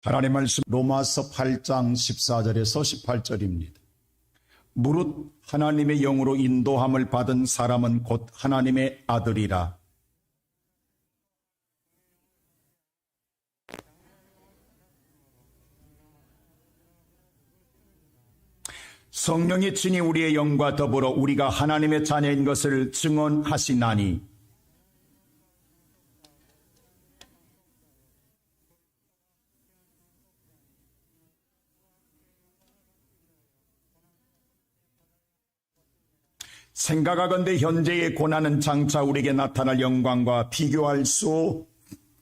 하나님 말씀 로마서 8장 14절에서 18절입니다. 무릇 하나님의 영으로 인도함을 받은 사람은 곧 하나님의 아들이라. 성령이 친히 우리의 영과 더불어 우리가 하나님의 자녀인 것을 증언하시나니 생각하건대 현재의 고난은 장차 우리에게 나타날 영광과 비교할 수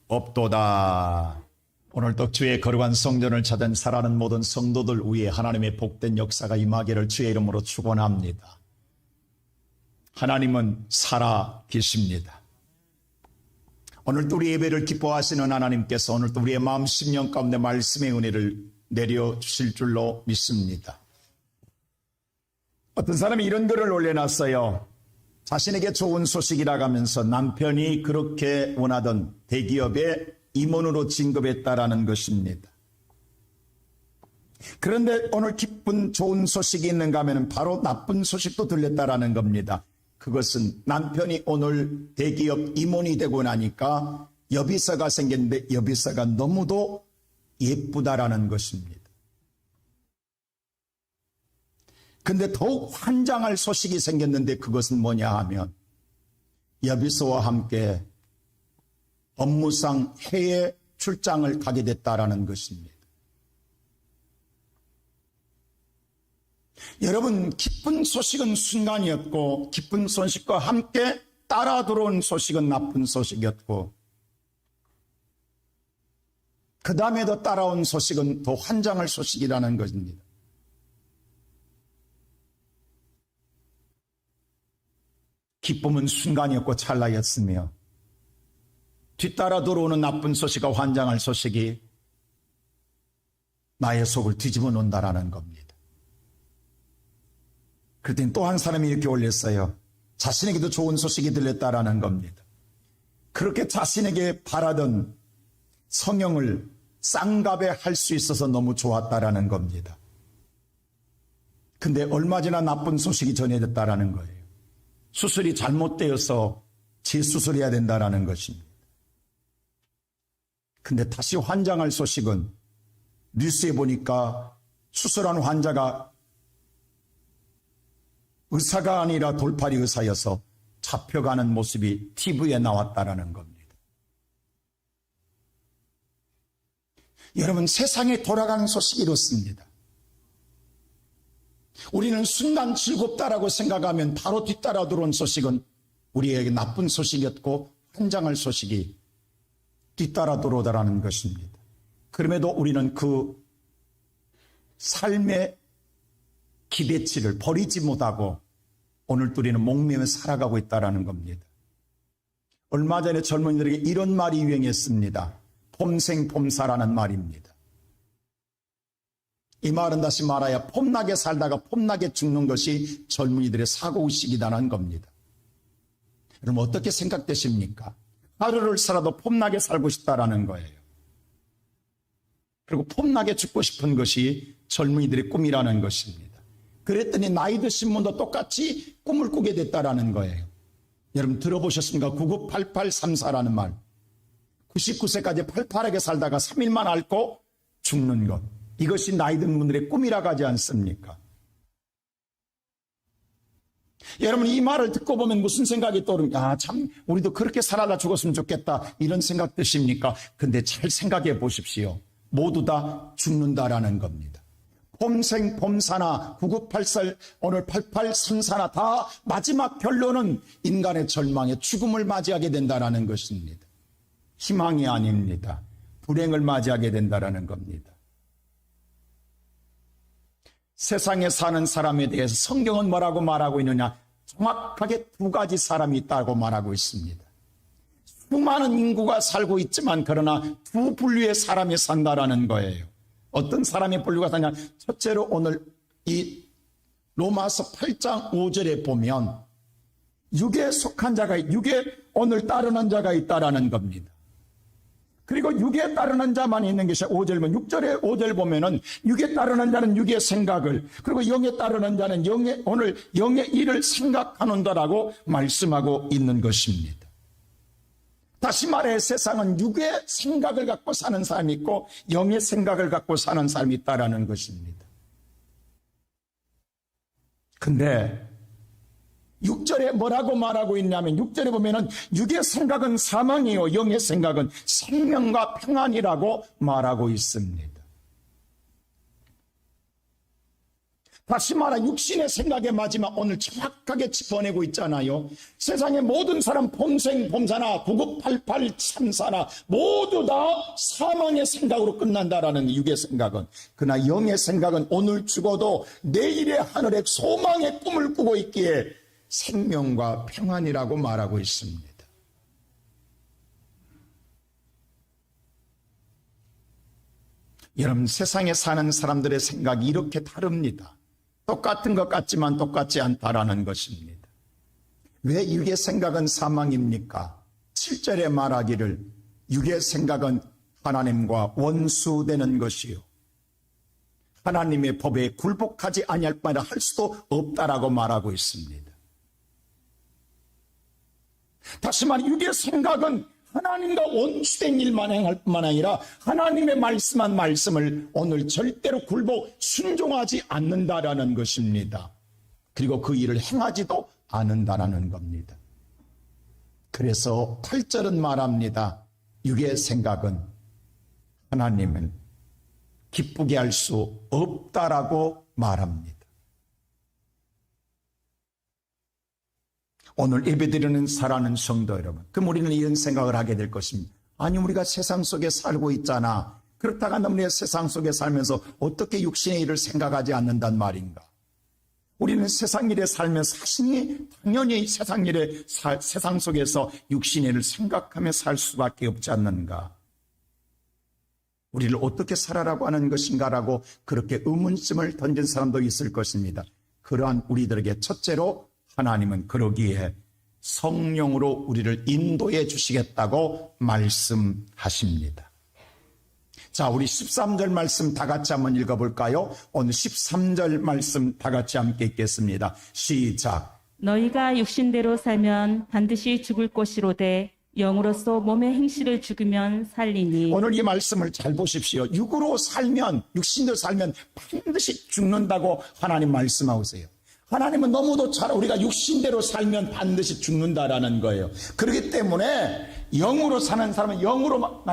없도다. 오늘도 주의 거룩한 성전을 찾은 살아가는 모든 성도들 위에 하나님의 복된 역사가 임하기를 주의 이름으로 축원합니다. 하나님은 살아 계십니다. 오늘도 우리 예배를 기뻐하시는 하나님께서 오늘도 우리의 마음 심령 가운데 말씀의 은혜를 내려주실 줄로 믿습니다. 어떤 사람이 이런 글을 올려놨어요. 자신에게 좋은 소식이라고 하면서 남편이 그렇게 원하던 대기업에 임원으로 진급했다라는 것입니다. 그런데 오늘 기쁜 좋은 소식이 있는가 하면 바로 나쁜 소식도 들렸다라는 겁니다. 그것은 남편이 오늘 대기업 임원이 되고 나니까 여비서가 생겼는데 여비서가 너무도 예쁘다라는 것입니다. 근데 더욱 환장할 소식이 생겼는데 그것은 뭐냐 하면 여비서와 함께 업무상 해외 출장을 가게 됐다라는 것입니다. 여러분, 기쁜 소식은 순간이었고 기쁜 소식과 함께 따라 들어온 소식은 나쁜 소식이었고 그 다음에도 따라온 소식은 더 환장할 소식이라는 것입니다. 기쁨은 순간이었고 찰나였으며 뒤따라 들어오는 나쁜 소식과 환장할 소식이 나의 속을 뒤집어 놓는다라는 겁니다. 그랬더니 또 한 사람이 이렇게 올렸어요. 자신에게도 좋은 소식이 들렸다라는 겁니다. 그렇게 자신에게 바라던 성형을 쌍갑에 할 수 있어서 너무 좋았다라는 겁니다. 근데 얼마 지나 나쁜 소식이 전해졌다라는 거예요. 수술이 잘못되어서 재수술해야 된다라는 것입니다. 근데 다시 환장할 소식은 뉴스에 보니까 수술한 환자가 의사가 아니라 돌팔이 의사여서 잡혀가는 모습이 TV에 나왔다라는 겁니다. 여러분, 세상에 돌아가는 소식이 이렇습니다. 우리는 순간 즐겁다라고 생각하면 바로 뒤따라 들어온 소식은 우리에게 나쁜 소식이었고 환장할 소식이 뒤따라 들어오더라는 것입니다. 그럼에도 우리는 그 삶의 기대치를 버리지 못하고 오늘도 우리는 목매며 살아가고 있다는 겁니다. 얼마 전에 젊은이들에게 이런 말이 유행했습니다. 폼생폼사라는 말입니다. 이 말은 다시 말하여 폼나게 살다가 폼나게 죽는 것이 젊은이들의 사고의식이라는 겁니다. 여러분, 어떻게 생각되십니까? 하루를 살아도 폼나게 살고 싶다라는 거예요. 그리고 폼나게 죽고 싶은 것이 젊은이들의 꿈이라는 것입니다. 그랬더니 나이 드신 분도 똑같이 꿈을 꾸게 됐다라는 거예요. 여러분, 들어보셨습니까? 998834라는 말. 99세까지 팔팔하게 살다가 3일만 앓고 죽는 것. 이것이 나이 든 분들의 꿈이라고 하지 않습니까? 여러분, 이 말을 듣고 보면 무슨 생각이 떠오릅니까? 참 우리도 그렇게 살아다 죽었으면 좋겠다, 이런 생각 드십니까? 근데 잘 생각해 보십시오. 모두 다 죽는다라는 겁니다. 폼생 폼사나 9984 오늘 8834나 다 마지막 결론은 인간의 절망에 죽음을 맞이하게 된다라는 것입니다. 희망이 아닙니다. 불행을 맞이하게 된다라는 겁니다. 세상에 사는 사람에 대해서 성경은 뭐라고 말하고 있느냐? 정확하게 두 가지 사람이 있다고 말하고 있습니다. 수많은 인구가 살고 있지만 그러나 두 분류의 사람이 산다라는 거예요. 어떤 사람의 분류가 사냐? 첫째로 오늘 이 로마서 8장 5절에 보면 육에 속한 자가, 육에 오늘 따르는 자가 있다라는 겁니다. 그리고 육에 따르는 자만 있는 것이 5절 보면 6절에 5절 보면은 육에 따르는 자는 육의 생각을, 그리고 영에 따르는 자는 오늘 영의 일을 생각하는다라고 말씀하고 있는 것입니다. 다시 말해 세상은 육의 생각을 갖고 사는 사람이 있고 영의 생각을 갖고 사는 사람이 있다라는 것입니다. 근데 6절에 뭐라고 말하고 있냐면 6절에 보면은 육의 생각은 사망이요 영의 생각은 생명과 평안이라고 말하고 있습니다. 다시 말해 육신의 생각의 마지막 오늘 정확하게 짚어내고 있잖아요. 세상의 모든 사람 폼생폼사나 9988 참사나 모두 다 사망의 생각으로 끝난다라는 육의 생각은. 그러나 영의 생각은 오늘 죽어도 내일의 하늘에 소망의 꿈을 꾸고 있기에 생명과 평안이라고 말하고 있습니다. 여러분, 세상에 사는 사람들의 생각이 이렇게 다릅니다. 똑같은 것 같지만 똑같지 않다라는 것입니다. 왜 육의 생각은 사망입니까? 7절에 말하기를 육의 생각은 하나님과 원수되는 것이요 하나님의 법에 굴복하지 아니할 바라 할 수도 없다라고 말하고 있습니다. 다시 말해 육의 생각은 하나님과 원수된 일만 행할 뿐만 아니라 하나님의 말씀한 말씀을 오늘 절대로 굴복 순종하지 않는다라는 것입니다. 그리고 그 일을 행하지도 않는다라는 겁니다. 그래서 8절은 말합니다. 육의 생각은 하나님을 기쁘게 할 수 없다라고 말합니다. 오늘 예배드리는 사랑하는 성도 여러분, 그럼 우리는 이런 생각을 하게 될 것입니다. 아니 우리가 세상 속에 살고 있잖아. 그렇다가 우리가 세상 속에 살면서 어떻게 육신의 일을 생각하지 않는단 말인가? 우리는 세상 일에 살면서 당연히 세상 속에서 육신의 일을 생각하며 살 수밖에 없지 않는가? 우리를 어떻게 살아라고 하는 것인가라고 그렇게 의문심을 던진 사람도 있을 것입니다. 그러한 우리들에게 첫째로 하나님은 그러기에 성령으로 우리를 인도해 주시겠다고 말씀하십니다. 자, 우리 13절 말씀 다 같이 한번 읽어볼까요? 오늘 13절 말씀 다 같이 함께 읽겠습니다. 시작. 너희가 육신대로 살면 반드시 죽을 것이로되 영으로서 몸의 행실을 죽이면 살리니. 오늘 이 말씀을 잘 보십시오. 육신대로 살면 반드시 죽는다고 하나님 말씀하고 있어요. 하나님은 너무도 잘 우리가 육신대로 살면 반드시 죽는다라는 거예요. 그렇기 때문에 영으로 사는 사람은 영으로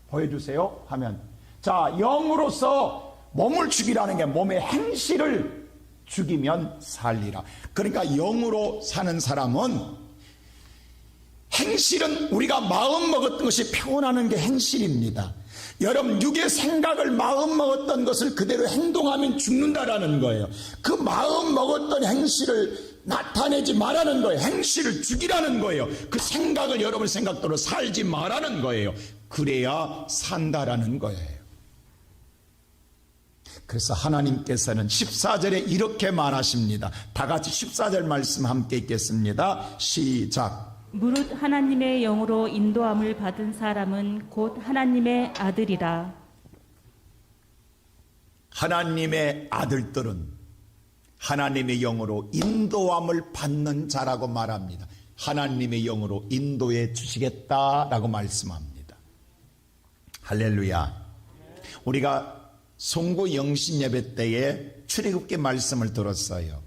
보여주세요 하면, 자, 영으로서 몸을 죽이라는 게 몸의 행실을 죽이면 살리라. 그러니까 영으로 사는 사람은 행실은 우리가 마음 먹었던 것이 표현하는 게 행실입니다. 여러분, 육의 생각을 마음 먹었던 것을 그대로 행동하면 죽는다라는 거예요. 그 마음 먹었던 행실을 나타내지 말라는 거예요. 행실을 죽이라는 거예요. 그 생각을 여러분 생각대로 살지 말라는 거예요. 그래야 산다라는 거예요. 그래서 하나님께서는 14절에 이렇게 말하십니다. 다 같이 14절 말씀 함께 읽겠습니다. 시작. 무릇 하나님의 영으로 인도함을 받은 사람은 곧 하나님의 아들이라. 하나님의 아들들은 하나님의 영으로 인도함을 받는 자라고 말합니다. 하나님의 영으로 인도해 주시겠다라고 말씀합니다. 할렐루야. 우리가 송구 영신 예배 때에 출애굽기 말씀을 들었어요.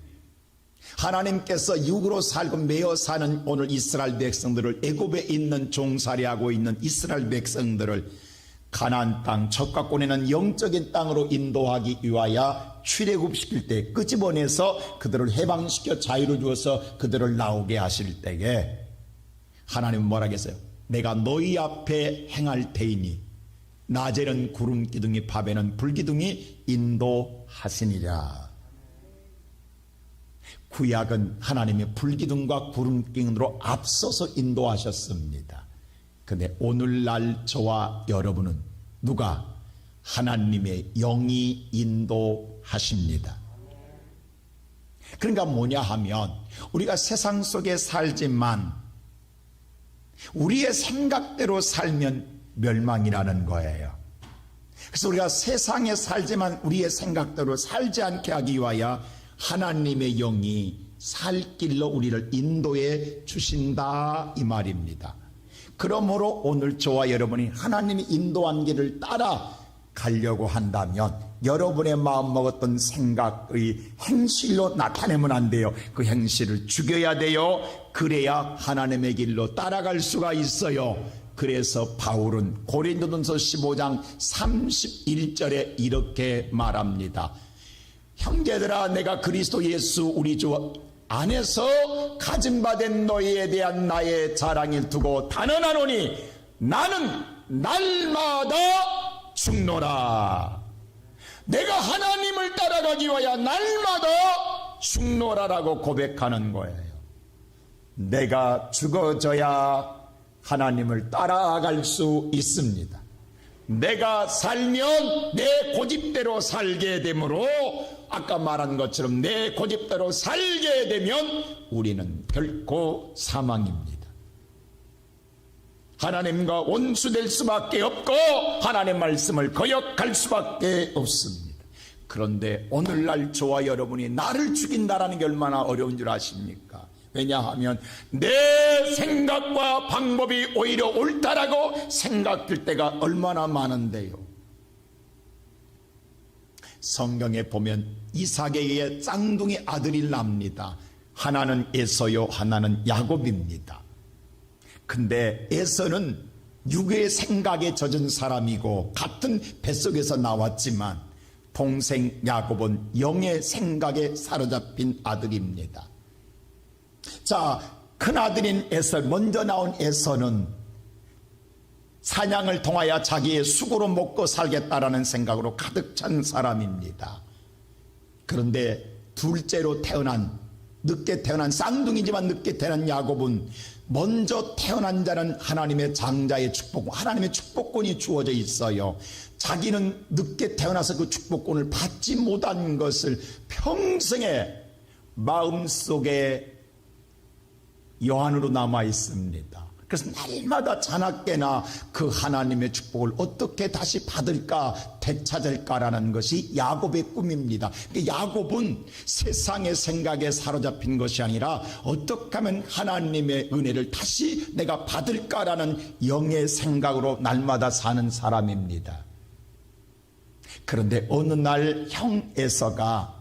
하나님께서 육으로 살고 매어 사는 오늘 이스라엘 백성들을, 애굽에 있는 종살이하고 있는 이스라엘 백성들을 가나안 땅, 적과 꼴에는 영적인 땅으로 인도하기 위하여 출애굽시킬 때 끄집어내서 그들을 해방시켜 자유를 주어서 그들을 나오게 하실 때에 하나님은 뭐라 했어요? 내가 너희 앞에 행할 테이니 낮에는 구름 기둥이 밤에는 불 기둥이 인도하시니라. 구약은 하나님의 불기둥과 구름기둥으로 앞서서 인도하셨습니다. 그런데 오늘날 저와 여러분은 누가? 하나님의 영이 인도하십니다. 그러니까 뭐냐 하면 우리가 세상 속에 살지만 우리의 생각대로 살면 멸망이라는 거예요. 그래서 우리가 세상에 살지만 우리의 생각대로 살지 않게 하기 위하여 하나님의 영이 살 길로 우리를 인도해 주신다 이 말입니다. 그러므로 오늘 저와 여러분이 하나님이 인도한 길을 따라 가려고 한다면 여러분의 마음 먹었던 생각의 행실로 나타내면 안 돼요. 그 행실을 죽여야 돼요. 그래야 하나님의 길로 따라갈 수가 있어요. 그래서 바울은 고린도전서 15장 31절에 이렇게 말합니다. 형제들아, 내가 그리스도 예수 우리 주 안에서 가진 바 된 너희에 대한 나의 자랑을 두고 단언하노니 나는 날마다 죽노라. 내가 하나님을 따라가기 위하여 날마다 죽노라라고 고백하는 거예요. 내가 죽어져야 하나님을 따라갈 수 있습니다. 내가 살면 내 고집대로 살게 되므로 아까 말한 것처럼 내 고집대로 살게 되면 우리는 결코 사망입니다. 하나님과 원수될 수밖에 없고 하나님의 말씀을 거역할 수밖에 없습니다. 그런데 오늘날 저와 여러분이 나를 죽인다라는 게 얼마나 어려운 줄 아십니까? 왜냐하면 내 생각과 방법이 오히려 옳다라고 생각될 때가 얼마나 많은데요. 성경에 보면 이삭에게 쌍둥이 아들이 납니다. 하나는 에서요, 하나는 야곱입니다. 근데 에서는 육의 생각에 젖은 사람이고 같은 뱃속에서 나왔지만 동생 야곱은 영의 생각에 사로잡힌 아들입니다. 자, 큰아들인 에서, 먼저 나온 에서는 사냥을 통하여 자기의 수고로 먹고 살겠다라는 생각으로 가득 찬 사람입니다. 그런데 둘째로 태어난, 늦게 태어난, 쌍둥이지만 늦게 태어난 야곱은 먼저 태어난 자는 하나님의 장자의 축복, 하나님의 축복권이 주어져 있어요. 자기는 늦게 태어나서 그 축복권을 받지 못한 것을 평생에 마음속에 여한으로 남아 있습니다. 그래서 날마다 자나깨나 그 하나님의 축복을 어떻게 다시 받을까 되찾을까라는 것이 야곱의 꿈입니다. 야곱은 세상의 생각에 사로잡힌 것이 아니라 어떻게 하면 하나님의 은혜를 다시 내가 받을까라는 영의 생각으로 날마다 사는 사람입니다. 그런데 어느 날 형 에서가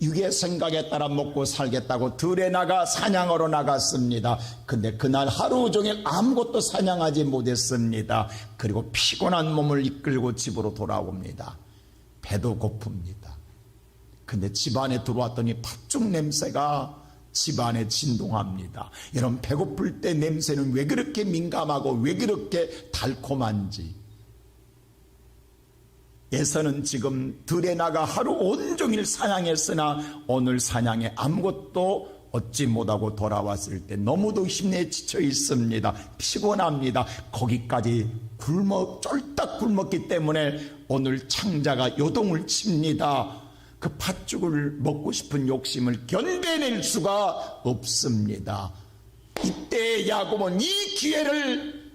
육의 생각에 따라 먹고 살겠다고 들에 나가 사냥하러 나갔습니다. 근데 그날 하루 종일 아무것도 사냥하지 못했습니다. 그리고 피곤한 몸을 이끌고 집으로 돌아옵니다. 배도 고픕니다. 근데 집안에 들어왔더니 팥죽 냄새가 집안에 진동합니다. 여러분, 배고플 때 냄새는 왜 그렇게 민감하고 왜 그렇게 달콤한지. 에서는 지금 들에 나가 하루 온종일 사냥했으나 오늘 사냥에 아무것도 얻지 못하고 돌아왔을 때 너무도 힘에 지쳐 있습니다. 피곤합니다. 거기까지 쫄딱 굶었기 때문에 오늘 창자가 요동을 칩니다. 그 팥죽을 먹고 싶은 욕심을 견뎌낼 수가 없습니다. 이때 야곱은 이 기회를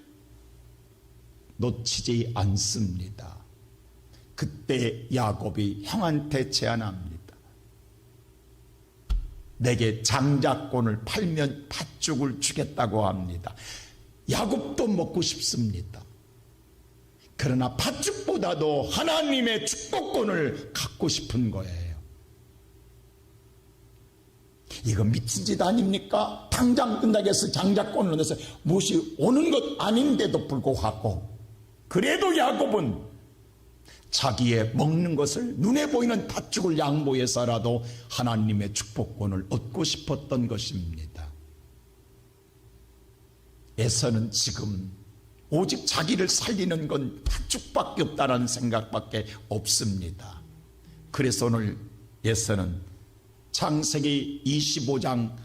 놓치지 않습니다. 그때 야곱이 형한테 제안합니다. 내게 장자권을 팔면 팥죽을 주겠다고 합니다. 야곱도 먹고 싶습니다. 그러나 팥죽보다도 하나님의 축복권을 갖고 싶은 거예요. 이거 미친 짓 아닙니까? 당장 끝나게 해서 장자권을 얻어서 무엇이 오는 것 아닌데도 불구하고 그래도 야곱은 자기의 먹는 것을 눈에 보이는 팥죽을 양보해서라도 하나님의 축복권을 얻고 싶었던 것입니다. 에서는 지금 오직 자기를 살리는 건 팥죽밖에 없다는 생각밖에 없습니다. 그래서 오늘 에서는 창세기 25장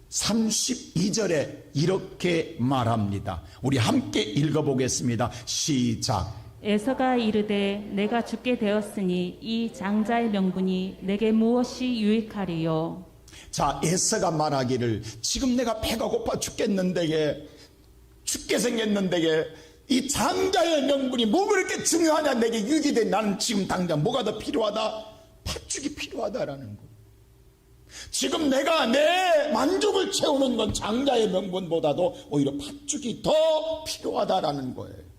32절에 이렇게 말합니다. 우리 함께 읽어보겠습니다. 시작. 에서가 이르되 내가 죽게 되었으니 이 장자의 명분이 내게 무엇이 유익하리요. 자, 에서가 말하기를 지금 내가 배가 고파 죽겠는데 죽게 생겼는데 이 장자의 명분이 뭐 그렇게 중요하냐, 내게 유기돼. 나는 지금 당장 뭐가 더 필요하다? 팥죽이 필요하다라는 거. 지금 내가 내 만족을 채우는 건 장자의 명분보다도 오히려 팥죽이 더 필요하다라는 거예요.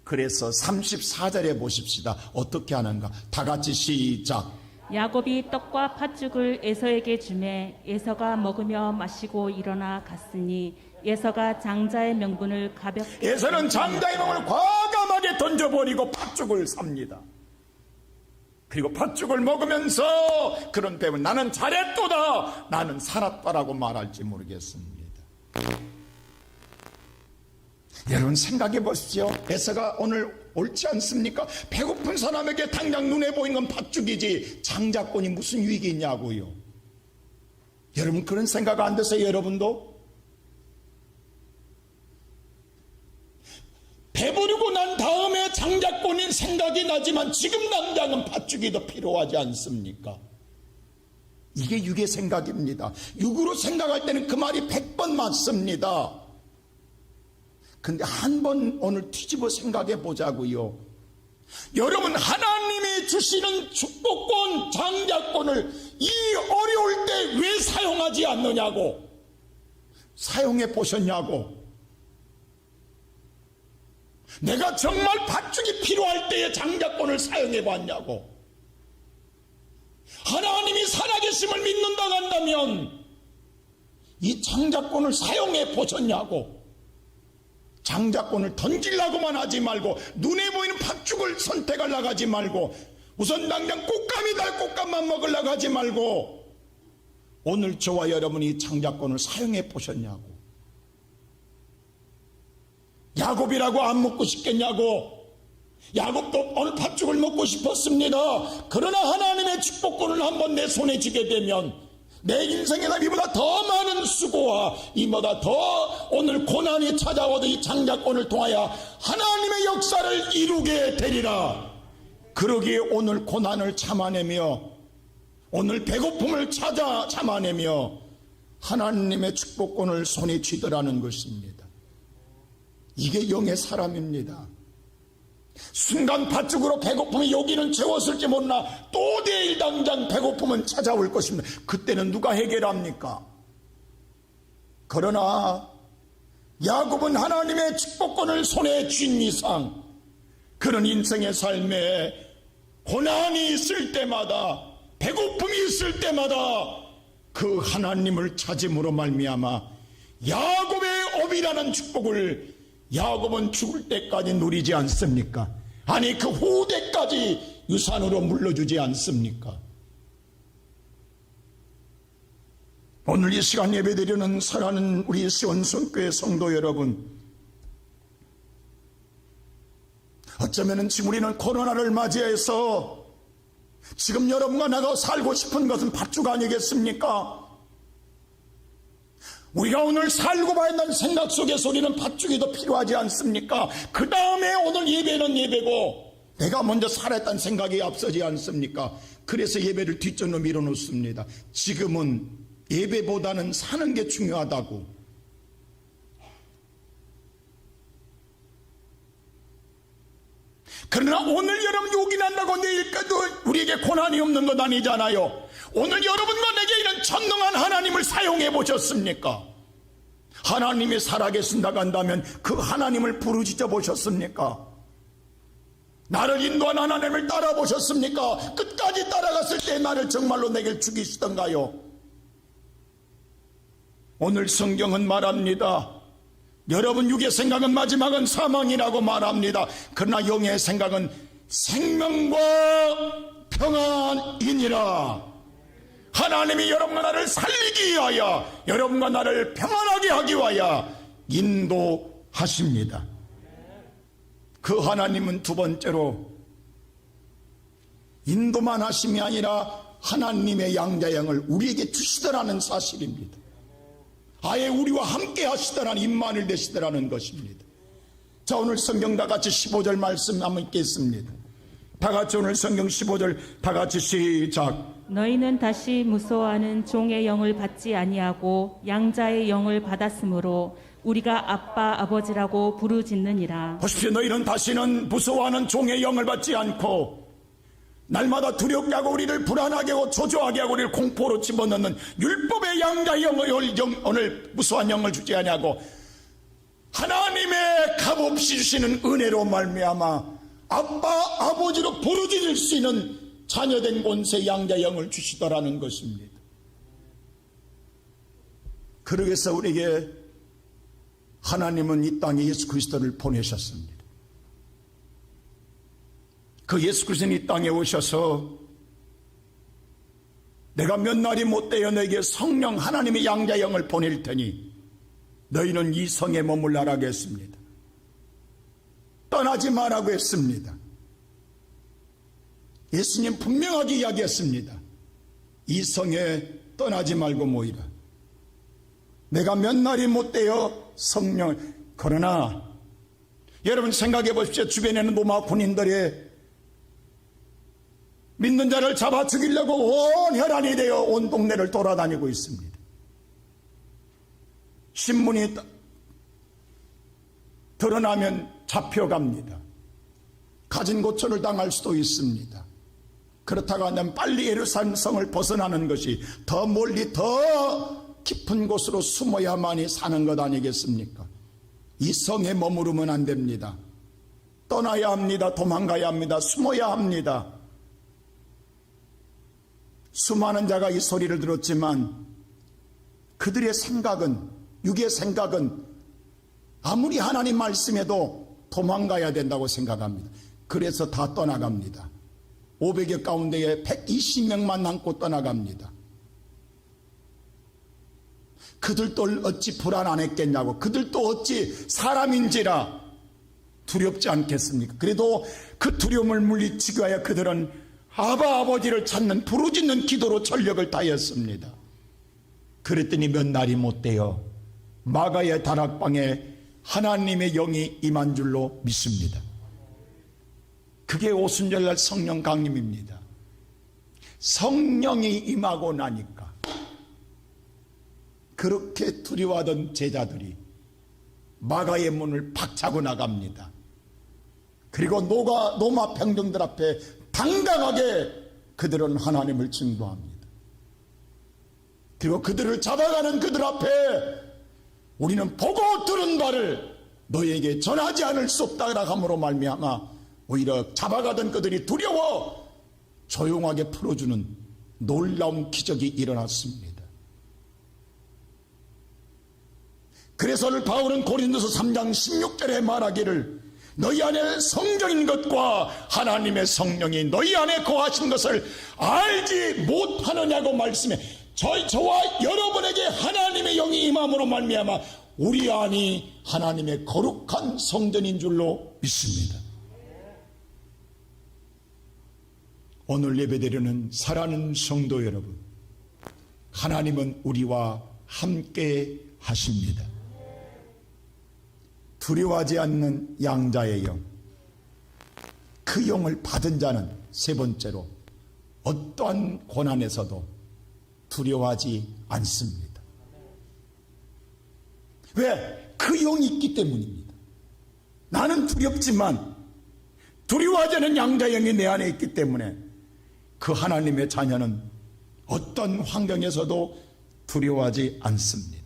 그래서 34절에 보십시다. 어떻게 하는가? 다 같이 시작. 야곱이 떡과 팥죽을 에서에게 주매 에서가 먹으며 마시고 일어나 갔으니 에서가 장자의 명분을 가볍게 에서는 장자의 명분을 과감하게 던져버리고 팥죽을 삽니다. 그리고 팥죽을 먹으면서 그런 때문에 나는 잘했도다, 나는 살았다라고 말할지 모르겠습니다. 여러분 생각해 보십시오. 에서가 오늘 옳지 않습니까? 배고픈 사람에게 당장 눈에 보이는 건 팥죽이지 장자권이 무슨 유익이 있냐고요. 여러분 그런 생각 안 드세요? 여러분도? 배부르고 난 다음에 장자권인 생각이 나지만 지금 당장은 팥죽이 더 필요하지 않습니까? 이게 육의 생각입니다. 육으로 생각할 때는 그 말이 100번 맞습니다. 근데 한 번 오늘 뒤집어 생각해 보자고요. 여러분 하나님이 주시는 축복권, 장자권을 이 어려울 때 왜 사용하지 않느냐고, 사용해 보셨냐고. 내가 정말 팥죽이 필요할 때에 장자권을 사용해 봤냐고. 하나님이 살아계심을 믿는다 한다면 이 장자권을 사용해 보셨냐고. 장자권을 던지려고만 하지 말고 눈에 보이는 팥죽을 선택하려고 하지 말고 우선 당장 꽃감이다 꽃감만 먹으려고 하지 말고 오늘 저와 여러분이 장자권을 사용해 보셨냐고. 야곱이라고 안 먹고 싶겠냐고. 야곱도 오늘 팥죽을 먹고 싶었습니다. 그러나 하나님의 축복권을 한번 내 손에 쥐게 되면 내 인생에다 이보다 더 많은 수고와 이보다 더 오늘 고난이 찾아와도 이 장자권을 통하여 하나님의 역사를 이루게 되리라. 그러기에 오늘 고난을 참아내며 오늘 배고픔을 참아내며 하나님의 축복권을 손에 쥐더라는 것입니다. 이게 영의 사람입니다. 순간 팥죽으로 배고픔이 여기는 채웠을지 몰라 또 내일 당장 배고픔은 찾아올 것입니다. 그때는 누가 해결합니까? 그러나 야곱은 하나님의 축복권을 손에 쥔 이상 그런 인생의 삶에 고난이 있을 때마다 배고픔이 있을 때마다 그 하나님을 찾음으로 말미암아 야곱의 업이라는 축복을 야곱은 죽을 때까지 누리지 않습니까? 아니 그 후대까지 유산으로 물려주지 않습니까? 오늘 이 시간 예배드리는 사랑하는 우리 시온성교회 성도 여러분, 어쩌면 지금 우리는 코로나를 맞이해서 지금 여러분과 나가 살고 싶은 것은 팥죽 아니겠습니까? 우리가 오늘 살고 봐야 한다는 생각 속에서 우리는 팥죽이 더 필요하지 않습니까? 그 다음에 오늘 예배는 예배고 내가 먼저 살았다는 생각이 앞서지 않습니까? 그래서 예배를 뒷전으로 밀어놓습니다. 지금은 예배보다는 사는 게 중요하다고. 그러나 오늘 여러분 요긴한다고 내일까지 우리에게 고난이 없는 것 아니잖아요. 오늘 여러분과 내게 이런 전능한 하나님을 사용해 보셨습니까? 하나님이 살아계신다고 한다면 그 하나님을 부르짖어 보셨습니까? 나를 인도한 하나님을 따라 보셨습니까? 끝까지 따라갔을 때 나를 정말로 내게 죽이시던가요? 오늘 성경은 말합니다. 여러분 육의 생각은 마지막은 사망이라고 말합니다. 그러나 영의 생각은 생명과 평안이니라. 하나님이 여러분과 나를 살리기 위하여 여러분과 나를 평안하게 하기 위하여 인도하십니다. 그 하나님은 두 번째로 인도만 하심이 아니라 하나님의 양자형을 우리에게 주시더라는 사실입니다. 아예 우리와 함께 하시더라는 임만을 되시더라는 것입니다. 자, 오늘 성경 다 같이 15절 말씀 한번 읽겠습니다. 다 같이 오늘 성경 15절 다 같이 시작. 너희는 다시 무서워하는 종의 영을 받지 아니하고 양자의 영을 받았으므로 우리가 아빠 아버지라고 부르짖느니라. 보십시오. 너희는 다시는 무서워하는 종의 영을 받지 않고 날마다 두렵게 하고 우리를 불안하게 하고 초조하게 하고 우리를 공포로 집어넣는 율법의 양자의 영을 오늘 무서워한 영을 주지 아니하고 하나님의 값없이 주시는 은혜로 말미암아 아빠 아버지로 부르짖을 수 있는 자녀된 권세 양자의 영을 주시더라는 것입니다. 그러기 위해서 우리에게 하나님은 이 땅에 예수 그리스도를 보내셨습니다. 그 예수 그리스도는 이 땅에 오셔서 내가 몇 날이 못되어 너에게 성령 하나님의 양자의 영을 보낼 테니 너희는 이 성에 머물라라고 했습니다. 떠나지 말라고 했습니다. 예수님 분명하게 이야기했습니다. 이 성에 떠나지 말고 모이라. 내가 몇 날이 못되어 성령. 그러나 여러분 생각해 보십시오. 주변에는 로마 군인들이 믿는 자를 잡아 죽이려고 온 혈안이 되어 온 동네를 돌아다니고 있습니다. 신문이 드러나면 잡혀갑니다. 가진 고초를 당할 수도 있습니다. 그렇다고 하면 빨리 예루살렘 성을 벗어나는 것이 더 멀리 더 깊은 곳으로 숨어야만이 사는 것 아니겠습니까? 이 성에 머무르면 안 됩니다. 떠나야 합니다. 도망가야 합니다. 숨어야 합니다. 수많은 자가 이 소리를 들었지만 그들의 생각은, 육의 생각은 아무리 하나님 말씀해도 도망가야 된다고 생각합니다. 그래서 다 떠나갑니다. 500여 가운데에 120명만 남고 떠나갑니다. 그들도 어찌 불안 안 했겠냐고. 그들도 어찌 사람인지라 두렵지 않겠습니까? 그래도 그 두려움을 물리치기 위하여 그들은 아버지를 찾는 부르짖는 기도로 전력을 다했습니다. 그랬더니 몇 날이 못되어 마가의 다락방에 하나님의 영이 임한 줄로 믿습니다. 그게 오순절날 성령 강림입니다. 성령이 임하고 나니까 그렇게 두려워하던 제자들이 마가의 문을 박차고 나갑니다. 그리고 로마 병정들 앞에 당당하게 그들은 하나님을 증거합니다. 그리고 그들을 잡아가는 그들 앞에 우리는 보고 들은 바를 너희에게 전하지 않을 수 없다라 함으로 말미암아 오히려 잡아가던 그들이 두려워 조용하게 풀어주는 놀라운 기적이 일어났습니다. 그래서 오늘 바울은 고린도서 3장 16절에 말하기를 너희 안에 성령인 것과 하나님의 성령이 너희 안에 거하신 것을 알지 못하느냐고 말씀해 저와 여러분에게 하나님의 영이 임함으로 말미암아 우리 안이 하나님의 거룩한 성전인 줄로 믿습니다. 오늘 예배드리는 사랑하는 성도 여러분, 하나님은 우리와 함께 하십니다. 두려워하지 않는 양자의 영, 그 영을 받은 자는 세 번째로 어떠한 고난에서도 두려워하지 않습니다. 왜? 그 영이 있기 때문입니다. 나는 두렵지만 두려워하지 않는 양자의 영이 내 안에 있기 때문에 그 하나님의 자녀는 어떤 환경에서도 두려워하지 않습니다.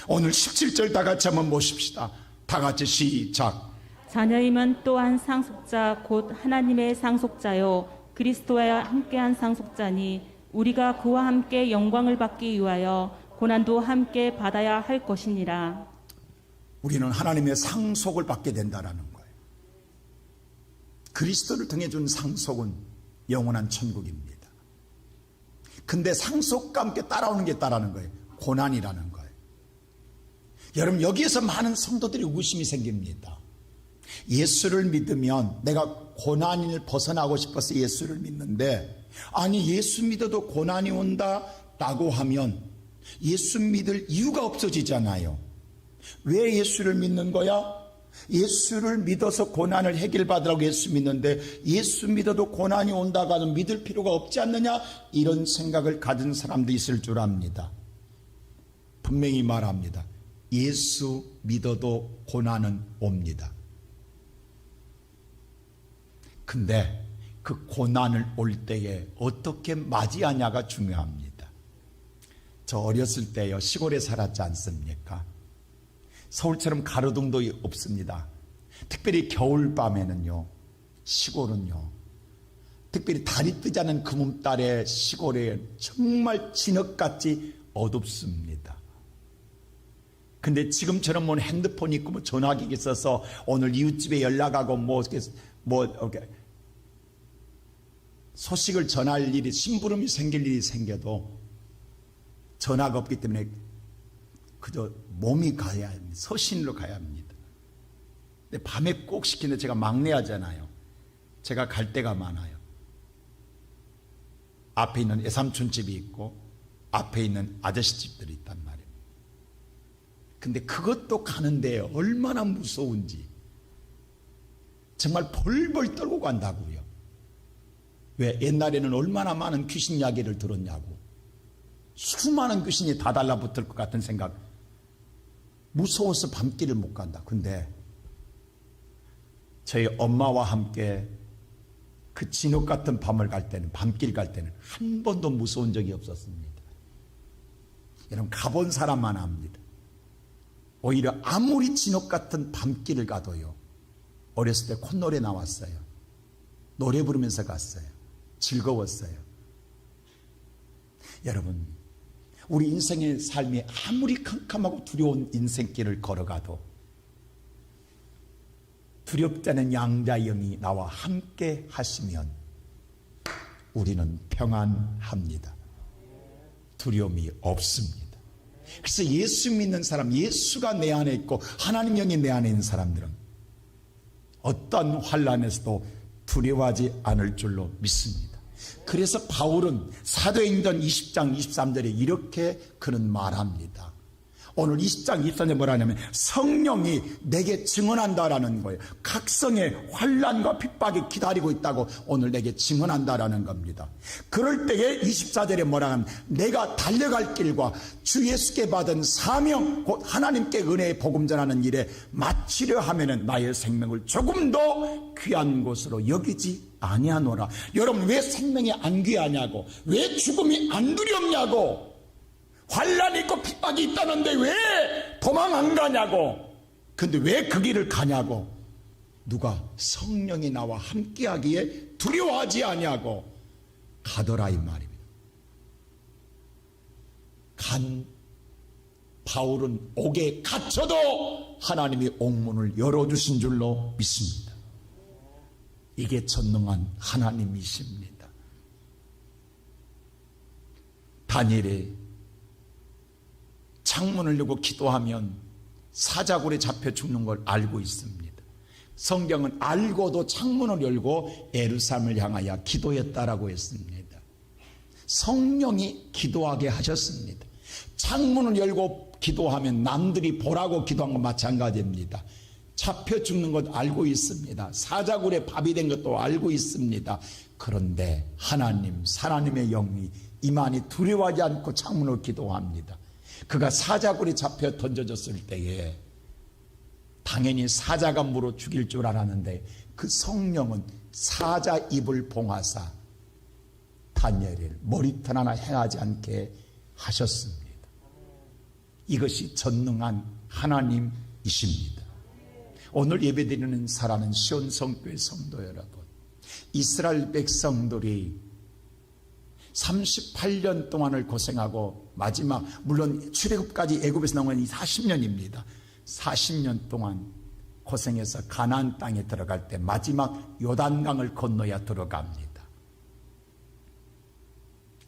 오늘 17절 다 같이 한번 보십시다. 다 같이 시작. 자녀임은 또한 상속자 곧 하나님의 상속자요 그리스도와 함께한 상속자니 우리가 그와 함께 영광을 받기 위하여 고난도 함께 받아야 할 것이니라. 우리는 하나님의 상속을 받게 된다는 거예요. 그리스도를 통해 준 상속은 영원한 천국입니다. 근데 상속과 함께 따라오는 게 있다는 거예요. 고난이라는 거예요. 여러분, 여기에서 많은 성도들이 의구심이 생깁니다. 예수를 믿으면 내가 고난을 벗어나고 싶어서 예수를 믿는데, 아니 예수 믿어도 고난이 온다라고 하면 예수 믿을 이유가 없어지잖아요. 왜 예수를 믿는 거야? 예수를 믿어서 고난을 해결받으라고 예수 믿는데 예수 믿어도 고난이 온다고 하면 믿을 필요가 없지 않느냐? 이런 생각을 가진 사람도 있을 줄 압니다. 분명히 말합니다. 예수 믿어도 고난은 옵니다. 근데 그 고난을 올 때에 어떻게 맞이하냐가 중요합니다. 저 어렸을 때요, 시골에 살았지 않습니까? 서울처럼 가로등도 없습니다. 특별히 겨울밤에는요, 시골은요, 특별히 달이 뜨지 않은 금음달에 시골에 정말 진흙같이 어둡습니다. 근데 지금처럼 뭐 핸드폰이 있고 뭐 전화기가 있어서 오늘 이웃집에 연락하고 이렇게 소식을 전할 일이, 심부름이 생길 일이 생겨도 전화가 없기 때문에 그저 몸이 가야 합니다. 서신으로 가야 합니다. 근데 밤에 꼭 시키는데 제가 막내 하잖아요. 제가 갈 데가 많아요. 앞에 있는 애삼촌 집이 있고 앞에 있는 아저씨 집들이 있단 말이에요. 근데 그것도 가는데 얼마나 무서운지 정말 벌벌 떨고 간다고요. 왜? 옛날에는 얼마나 많은 귀신 이야기를 들었냐고. 수많은 귀신이 다 달라붙을 것 같은 생각. 무서워서 밤길을 못 간다. 근데 저희 엄마와 함께 그 진흙 같은 밤을 갈 때는, 밤길 갈 때는 한 번도 무서운 적이 없었습니다. 여러분, 가본 사람만 압니다. 오히려 아무리 진흙 같은 밤길을 가도요, 어렸을 때 콧노래 나왔어요. 노래 부르면서 갔어요. 즐거웠어요. 여러분, 우리 인생의 삶이 아무리 캄캄하고 두려운 인생길을 걸어가도 두렵지 않은 양자의 영이 나와 함께 하시면 우리는 평안합니다. 두려움이 없습니다. 그래서 예수 믿는 사람, 예수가 내 안에 있고 하나님 영이 내 안에 있는 사람들은 어떤 환난에서도 두려워하지 않을 줄로 믿습니다. 그래서 바울은 사도행전 20장 23절에 이렇게 그는 말합니다. 오늘 20장 23절에 뭐라 하냐면 성령이 내게 증언한다라는 거예요. 각성의 환난과 핍박이 기다리고 있다고 오늘 내게 증언한다라는 겁니다. 그럴 때에 24절에 뭐라 하면 내가 달려갈 길과 주 예수께 받은 사명, 곧 하나님께 은혜의 복음 전하는 일에 마치려 하면은 나의 생명을 조금 더 귀한 것으로 여기지 아니하노라. 여러분, 왜 생명이 안 귀하냐고, 왜 죽음이 안 두렵냐고, 환난이 있고 핍박이 있다는데 왜 도망 안 가냐고. 근데 왜 그 길을 가냐고. 누가? 성령이 나와 함께하기에 두려워하지 아니하고 가더라 이 말입니다. 간 바울은 옥에 갇혀도 하나님이 옥문을 열어주신 줄로 믿습니다. 이게 전능한 하나님이십니다. 다니엘이 창문을 열고 기도하면 사자굴에 잡혀 죽는 걸 알고 있습니다. 성경은 알고도 창문을 열고 예루살렘을 향하여 기도했다라고 했습니다. 성령이 기도하게 하셨습니다. 창문을 열고 기도하면 남들이 보라고 기도한 것 마찬가지입니다. 잡혀 죽는 것 알고 있습니다. 사자굴에 밥이 된 것도 알고 있습니다. 그런데 하나님, 하나님의 영이 이만희 두려워하지 않고 창문을 기도합니다. 그가 사자굴에 잡혀 던져졌을 때에 당연히 사자가 물어 죽일 줄 알았는데 그 성령은 사자 입을 봉하사 다니엘을 머리털 하나 행하지 않게 하셨습니다. 이것이 전능한 하나님이십니다. 오늘 예배드리는 사랑하는 시온 성교회 성도 여러분, 이스라엘 백성들이 38년 동안을 고생하고 마지막, 물론 출애굽까지 애굽에서 나온 건 40년입니다. 40년 동안 고생해서 가나안 땅에 들어갈 때 마지막 요단강을 건너야 들어갑니다.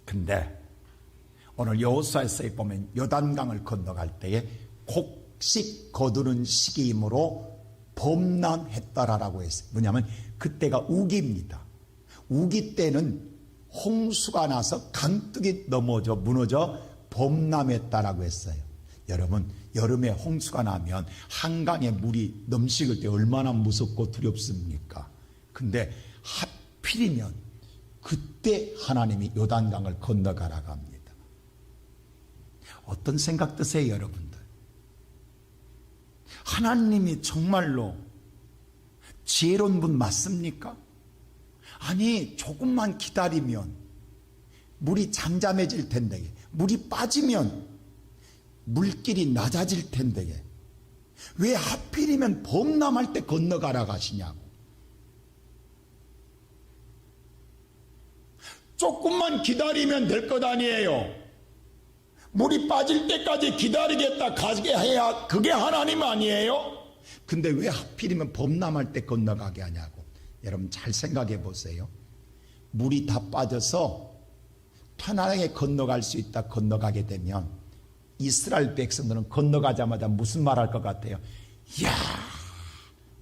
근데 오늘 여호수아서에 보면 요단강을 건너갈 때에 곡식 거두는 시기이므로 범람했다라고 했어요. 뭐냐면 그때가 우기입니다. 우기 때는 홍수가 나서 강둑이 넘어져 무너져 범람했다라고 했어요. 여러분, 여름에 홍수가 나면 한강에 물이 넘식을 때 얼마나 무섭고 두렵습니까? 근데 하필이면 그때 하나님이 요단강을 건너가라고 합니다. 어떤 생각 드세요, 여러분들? 하나님이 정말로 지혜로운 분 맞습니까? 아니, 조금만 기다리면 물이 잠잠해질 텐데, 물이 빠지면 물길이 낮아질 텐데, 왜 하필이면 범람할 때 건너가라고 하시냐고. 조금만 기다리면 될 것 아니에요. 물이 빠질 때까지 기다리겠다 가게 해야 그게 하나님 아니에요? 근데 왜 하필이면 범람할 때 건너가게 하냐고. 여러분 잘 생각해 보세요. 물이 다 빠져서 편안하게 건너갈 수 있다 건너가게 되면 이스라엘 백성들은 건너가자마자 무슨 말 할 것 같아요? 이야,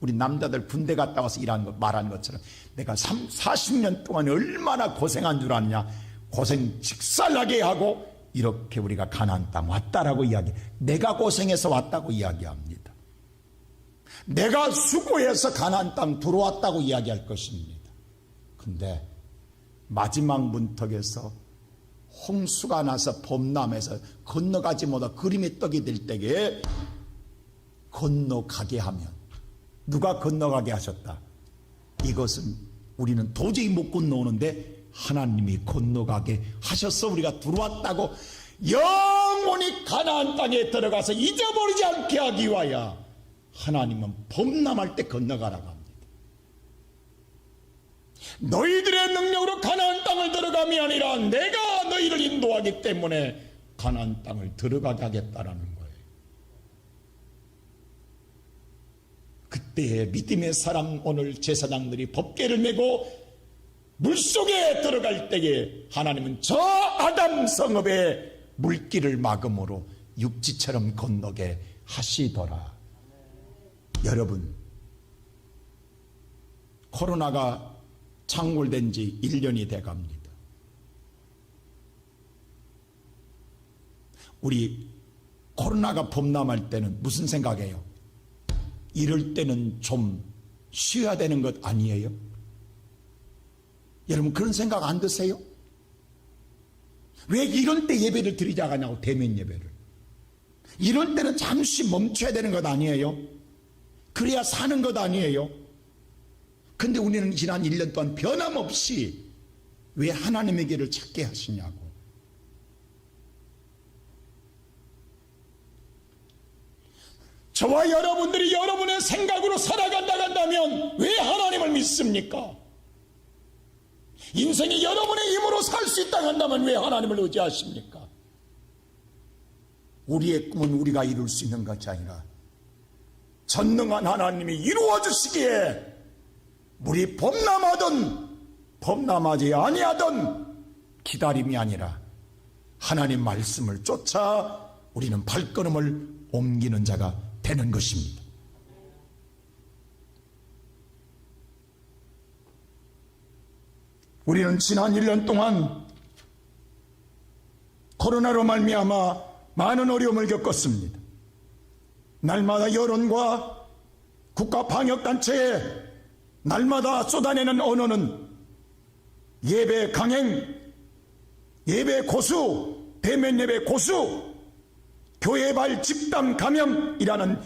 우리 남자들 군대 갔다 와서 말한 것처럼 내가 40년 동안 얼마나 고생한 줄 아느냐. 고생 직살나게 하고 이렇게 우리가 가나안 땅 왔다라고 이야기. 내가 고생해서 왔다고 이야기합니다. 내가 수고해서 가나안 땅 들어왔다고 이야기할 것입니다. 근데 마지막 문턱에서 홍수가 나서 범람해서 건너가지 못하 그림의 떡이 될 때에 건너가게 하면 누가 건너가게 하셨다? 이것은 우리는 도저히 못 건너오는데 하나님이 건너가게 하셔서 우리가 들어왔다고 영원히 가나안 땅에 들어가서 잊어버리지 않게 하기 위하여 하나님은 범람할 때 건너가라고 합니다. 너희들의 능력으로 가나안 땅을 들어감이 아니라 내가 너희를 인도하기 때문에 가나안 땅을 들어가게 하겠다라는 거예요. 그때의 믿음의 사람, 오늘 제사장들이 법궤를 메고 물속에 들어갈 때에 하나님은 저 아담 성읍의 물길을 막음으로 육지처럼 건너게 하시더라. 여러분, 코로나가 창궐된 지 1년이 돼 갑니다. 우리 코로나가 범람할 때는 무슨 생각해요? 이럴 때는 좀 쉬어야 되는 것 아니에요? 여러분 그런 생각 안 드세요? 왜 이런 때 예배를 드리자고 하냐고. 대면 예배를 이럴 때는 잠시 멈춰야 되는 것 아니에요? 그래야 사는 것 아니에요? 근데 우리는 지난 1년 동안 변함없이 왜 하나님의 길을 찾게 하시냐고. 저와 여러분들이 여러분의 생각으로 살아간다 한다면 왜 하나님을 믿습니까? 인생이 여러분의 힘으로 살 수 있다 한다면 왜 하나님을 의지하십니까? 우리의 꿈은 우리가 이룰 수 있는 것이 아니라 전능한 하나님이 이루어 주시기에 우리 범람하든 범람하지 아니하든 기다림이 아니라 하나님 말씀을 쫓아 우리는 발걸음을 옮기는 자가 되는 것입니다. 우리는 지난 1년 동안 코로나로 말미암아 많은 어려움을 겪었습니다. 날마다 여론과 국가 방역단체에 날마다 쏟아내는 언어는 예배 강행, 예배 고수, 대면 예배 고수, 교회발 집단 감염이라는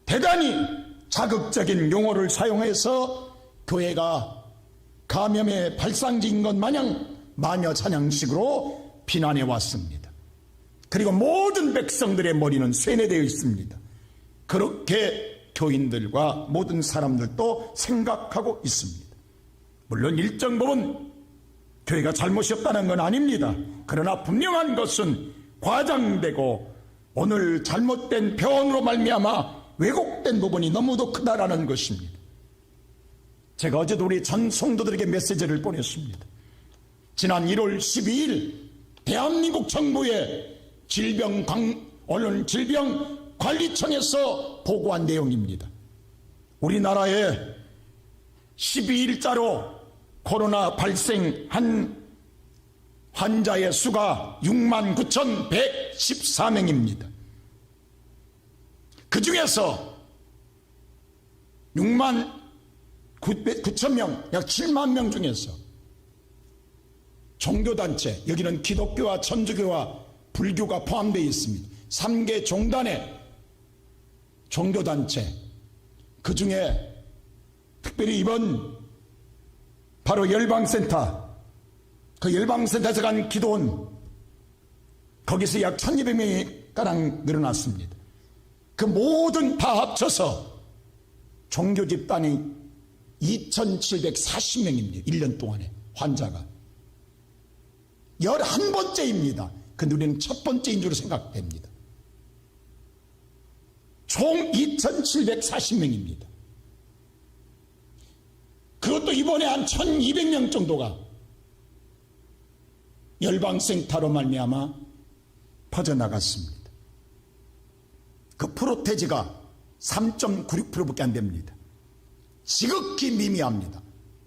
대단히 자극적인 용어를 사용해서 교회가 감염의 발상지인 것 마냥 마녀 사냥식으로 비난해 왔습니다. 그리고 모든 백성들의 머리는 쇠뇌되어 있습니다. 그렇게 교인들과 모든 사람들도 생각하고 있습니다. 물론 일정 부분 교회가 잘못이 없다는 건 아닙니다. 그러나 분명한 것은 과장되고 오늘 잘못된 표현으로 말미암아 왜곡된 부분이 너무도 크다라는 것입니다. 제가 어제도 우리 전 성도들에게 메시지를 보냈습니다. 지난 1월 12일 대한민국 정부의 언론 질병관리청에서 보고한 내용입니다. 우리나라에 12일자로 코로나 발생한 환자의 수가 69,114명입니다. 그 중에서 69,000명, 약 7만 명 중에서 종교단체, 여기는 기독교와 천주교와 불교가 포함되어 있습니다. 3개 종단의 종교단체, 그 중에 특별히 이번 바로 열방센터, 그 열방센터에서 간 기도원, 거기서 약 1200명이 가량 늘어났습니다. 그 모든 다 합쳐서 종교 집단이 2740명입니다. 1년 동안에 환자가 11번째입니다. 근데 우리는 첫 번째인 줄로 생각됩니다. 총 2740명입니다. 그것도 이번에 한 1200명 정도가 열방센터로 말미암아 퍼져나갔습니다. 그 프로테지가 3.96%밖에 안 됩니다. 지극히 미미합니다.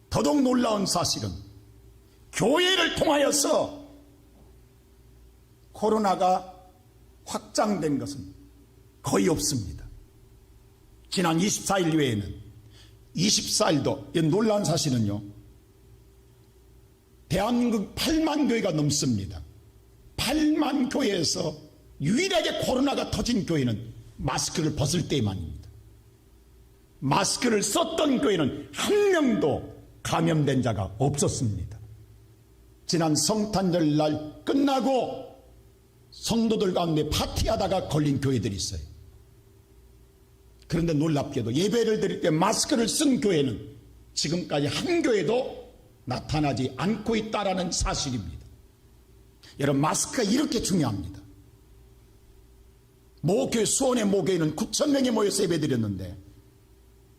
더더욱 놀라운 사실은 교회를 통하여서 코로나가 확장된 것은 거의 없습니다. 지난 24일 외에는 24일도 놀라운 사실은요, 대한민국 8만 교회가 넘습니다. 8만 교회에서 유일하게 코로나가 터진 교회는 마스크를 벗을 때만입니다. 마스크를 썼던 교회는 한 명도 감염된 자가 없었습니다. 지난 성탄절 날 끝나고 성도들 가운데 파티하다가 걸린 교회들이 있어요. 그런데 놀랍게도 예배를 드릴 때 마스크를 쓴 교회는 지금까지 한 교회도 나타나지 않고 있다는 사실입니다. 여러분, 마스크가 이렇게 중요합니다. 모교회, 수원의 모교회는 9,000명이 모여서 예배 드렸는데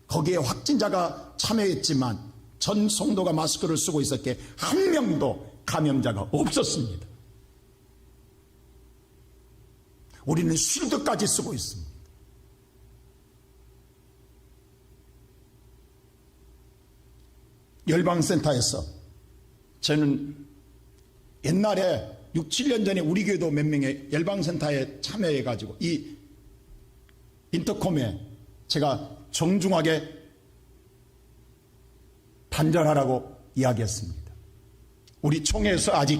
거기에 확진자가 참여했지만 전 성도가 마스크를 쓰고 있었기에 한 명도 감염자가 없었습니다. 우리는 쉴드까지 쓰고 있습니다. 열방센터에서 저는 옛날에 6, 7년 전에 우리 교회도 몇 명의 열방센터에 참여해가지고 이 인터콤에 제가 정중하게 단절하라고 이야기했습니다. 우리 총회에서 아직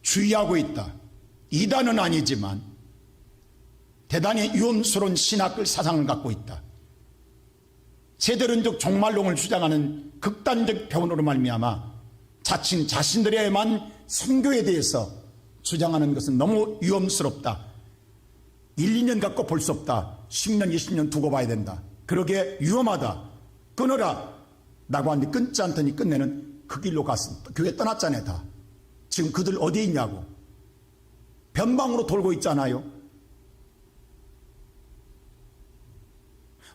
주의하고 있다. 이단은 아니지만 대단히 위험스러운 신학을 사상을 갖고 있다. 세대론적 종말론을 주장하는 극단적 교훈으로 말미암아 자칭 자신들에만 선교에 대해서 주장하는 것은 너무 위험스럽다. 1, 2년 갖고 볼 수 없다. 10년, 20년 두고 봐야 된다. 그러게 위험하다. 끊어라. 라고 하는데 끊지 않더니 끝내는 그 길로 갔습니다. 교회 떠났잖아요, 다. 지금 그들 어디에 있냐고. 변방으로 돌고 있잖아요.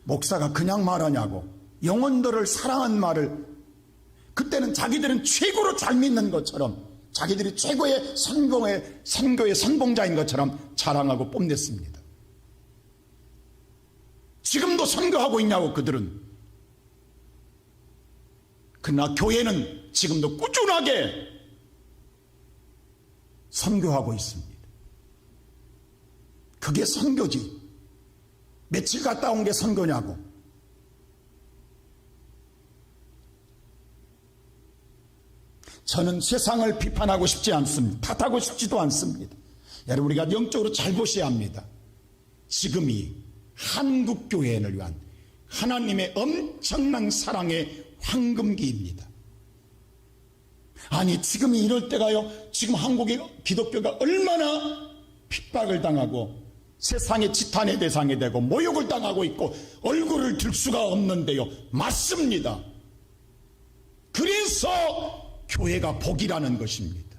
목사가 그냥 말하냐고. 영혼들을 사랑한 말을 그때는 자기들은 최고로 잘 믿는 것처럼 자기들이 최고의 선교의 선봉자인 것처럼 자랑하고 뽐냈습니다. 지금도 선교하고 있냐고 그들은. 그러나 교회는 지금도 꾸준하게 선교하고 있습니다. 그게 선교지. 며칠 갔다 온 게 선교냐고. 저는 세상을 비판하고 싶지 않습니다. 탓하고 싶지도 않습니다. 여러분, 우리가 영적으로 잘 보셔야 합니다. 지금이 한국교회를 위한 하나님의 엄청난 사랑의 황금기입니다. 아니, 지금이 이럴 때가요. 지금 한국의 기독교가 얼마나 핍박을 당하고 세상의 지탄의 대상이 되고 모욕을 당하고 있고 얼굴을 들 수가 없는데요. 맞습니다. 그래서 교회가 복이라는 것입니다.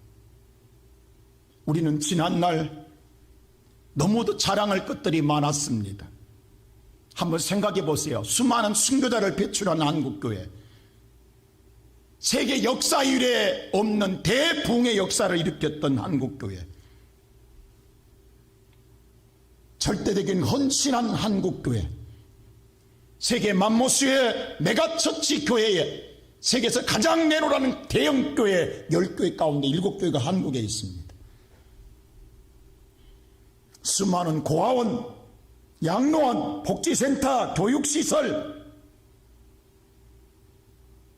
우리는 지난날 너무도 자랑할 것들이 많았습니다. 한번 생각해 보세요. 수많은 순교자를 배출한 한국교회, 세계 역사 이래 없는 대붕의 역사를 일으켰던 한국교회, 절대적인 헌신한 한국교회, 세계 만모수의 메가처치 교회에 세계에서 가장 내로라는 대형교회 10교회 가운데 7교회가 한국에 있습니다. 수많은 고아원, 양로원, 복지센터, 교육시설,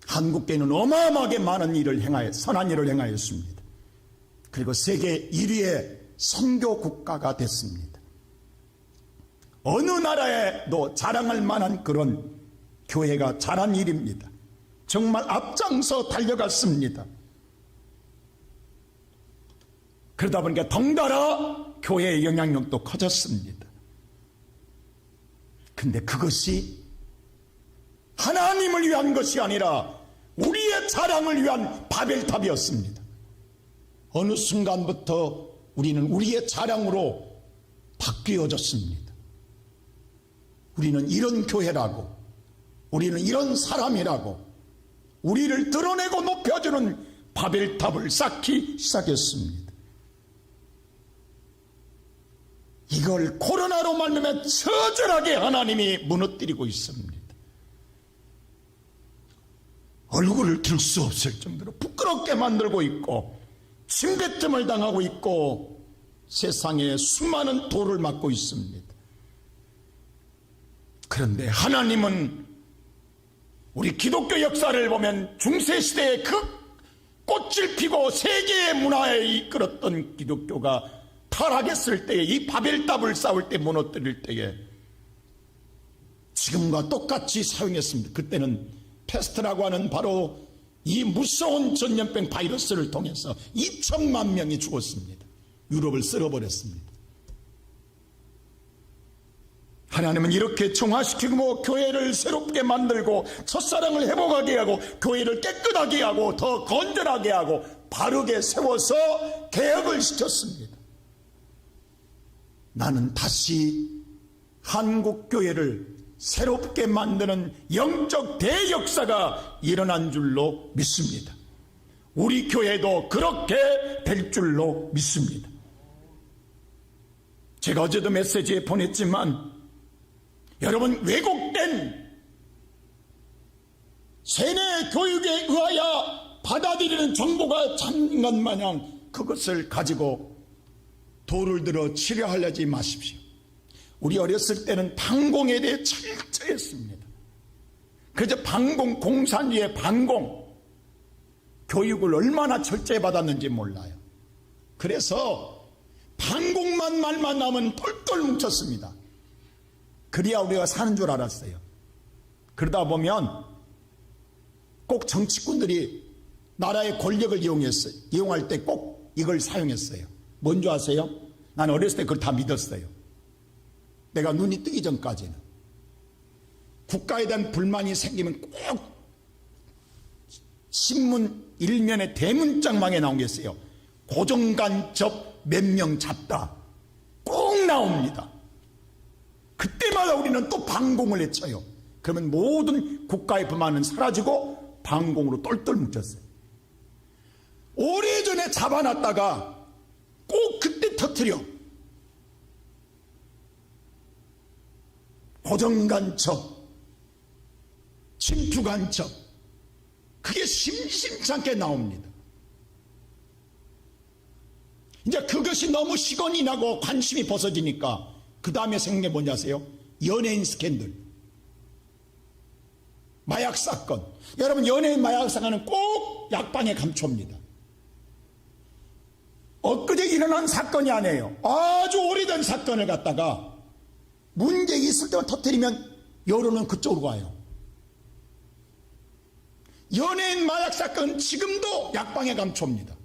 한국교회는 어마어마하게 많은 일을 행하여 선한 일을 행하였습니다. 그리고 세계 1위의 선교 국가가 됐습니다. 어느 나라에도 자랑할 만한 그런 교회가 자란 일입니다. 정말 앞장서 달려갔습니다. 그러다 보니까 덩달아 교회의 영향력도 커졌습니다. 근데 그것이 하나님을 위한 것이 아니라 우리의 자랑을 위한 바벨탑이었습니다. 어느 순간부터 우리는 우리의 자랑으로 바뀌어졌습니다. 우리는 이런 교회라고, 우리는 이런 사람이라고, 우리를 드러내고 높여주는 바벨탑을 쌓기 시작했습니다. 이걸 코로나로 말미암아 처절하게 하나님이 무너뜨리고 있습니다. 얼굴을 들 수 없을 정도로 부끄럽게 만들고 있고, 침뱉음을 당하고 있고, 세상에 수많은 돌을 맞고 있습니다. 그런데 하나님은 우리 기독교 역사를 보면 중세시대에 그 꽃을 피고 세계의 문화에 이끌었던 기독교가 타락했을 때에, 이 바벨탑을 쌓을 때, 무너뜨릴 때에 지금과 똑같이 사용했습니다. 그때는 패스트라고 하는 바로 이 무서운 전염병 바이러스를 통해서 2천만 명이 죽었습니다. 유럽을 쓸어버렸습니다. 하나님은 이렇게 정화시키고 교회를 새롭게 만들고 첫사랑을 회복하게 하고 교회를 깨끗하게 하고 더 건전하게 하고 바르게 세워서 개혁을 시켰습니다. 나는 다시 한국교회를 새롭게 만드는 영적 대역사가 일어난 줄로 믿습니다. 우리 교회도 그렇게 될 줄로 믿습니다. 제가 어제도 메시지에 보냈지만 여러분, 왜곡된 세뇌 교육에 의하여 받아들이는 정보가 참인 것 마냥 그것을 가지고 돌을 들어 치료하려지 마십시오. 우리 어렸을 때는 방공에 대해 철저했습니다. 그래서 방공, 공산 위에 방공 교육을 얼마나 철저히 받았는지 몰라요. 그래서 방공만 말만 나오면 똘똘 뭉쳤습니다. 그래야 우리가 사는 줄 알았어요. 그러다 보면 꼭 정치꾼들이 나라의 권력을 이용할 때 꼭 이걸 사용했어요. 뭔지 아세요? 난 어렸을 때 그걸 다 믿었어요. 내가 눈이 뜨기 전까지는. 국가에 대한 불만이 생기면 꼭 신문 일면에 대문짝망에 나온 게 있어요. 고정간첩 몇 명 잡다. 꼭 나옵니다. 그때마다 우리는 또 방공을 외쳐요. 그러면 모든 국가의 불만은 사라지고 방공으로 똘똘 뭉쳤어요. 오래전에 잡아놨다가 꼭 그때 터뜨려. 고정간첩, 침투간첩, 그게 심심치 않게 나옵니다. 이제 그것이 너무 시건이 나고 관심이 벗어지니까 그 다음에 생긴 게 뭔지 아세요? 연예인 스캔들, 마약 사건. 여러분, 연예인 마약 사건은 꼭 약방에 감춥니다. 엊그제 일어난 사건이 아니에요. 아주 오래된 사건을 갖다가 문제 있을 때만 터뜨리면 여론은 그쪽으로 가요. 연예인 마약 사건 지금도 약방에 감춥니다.